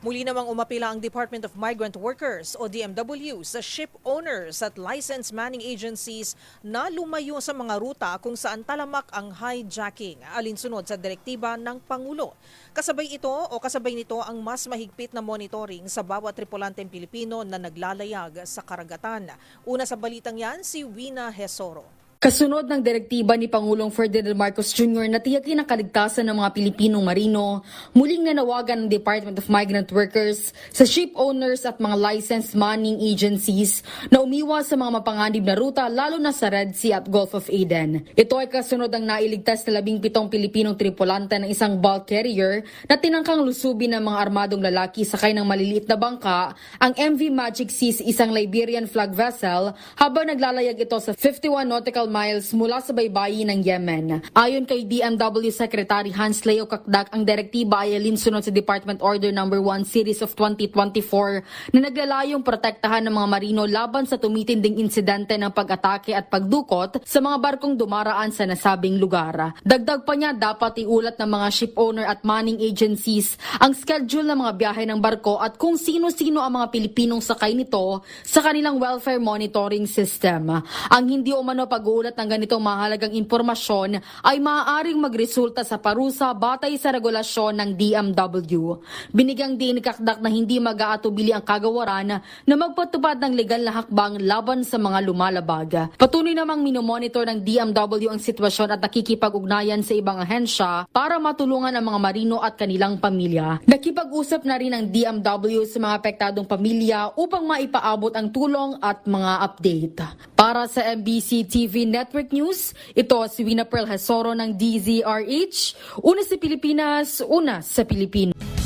Muli namang umapila ang Department of Migrant Workers o DMW sa ship owners at licensed manning agencies na lumayo sa mga ruta kung saan talamak ang hijacking alinsunod sa direktiba ng Pangulo. Kasabay nito ang mas mahigpit na monitoring sa bawat tripulanteng Pilipino na naglalayag sa karagatan. Una sa balitang yan, si Wina Hesoro. Kasunod ng direktiba ni Pangulong Ferdinand Marcos Jr. na tiyakin ang kaligtasan ng mga Pilipinong marino, muling nanawagan ng Department of Migrant Workers sa ship owners at mga licensed manning agencies na umiwas sa mga mapanganib na ruta lalo na sa Red Sea at Gulf of Aden. Ito ay kasunod ng nailigtas na 17 Pilipinong tripulante ng isang bulk carrier na tinangkang lusubin ng mga armadong lalaki sakay ng maliliit na bangka, ang MV Magic Seas, isang Liberian flag vessel, habang naglalayag ito sa 51 nautical miles mula sa baybayin ng Yemen. Ayon kay DMW Secretary Hans Leo Kakdak, ang direktiba ay alinsunod sa Department Order No. 1 Series of 2024 na naglalayong protektahan ng mga marino laban sa tumitinding insidente ng pag-atake at pagdukot sa mga barkong dumaraan sa nasabing lugar. Dagdag pa niya, dapat iulat ng mga ship owner at manning agencies ang schedule ng mga biyahe ng barko at kung sino-sino ang mga Pilipinong sakay nito sa kanilang welfare monitoring system. Ang hindi umano pag-uulat ng ganitong mahalagang impormasyon ay maaaring magresulta sa parusa batay sa regulasyon ng DMW. Binigyang din ni Kakdak na hindi mag-aatubili ang kagawaran na magpatupad ng legal na hakbang laban sa mga lumalabag. Patuloy namang minomonitor ng DMW ang sitwasyon at nakikipag-ugnayan sa ibang ahensya para matulungan ang mga marino at kanilang pamilya. Nakipag-usap na rin ang DMW sa mga apektadong pamilya upang maipaabot ang tulong at mga update. Para sa MBC TV Network News, ito si Wina Pearl Hesoro ng DZRH. Una sa Pilipinas, una sa Pilipino.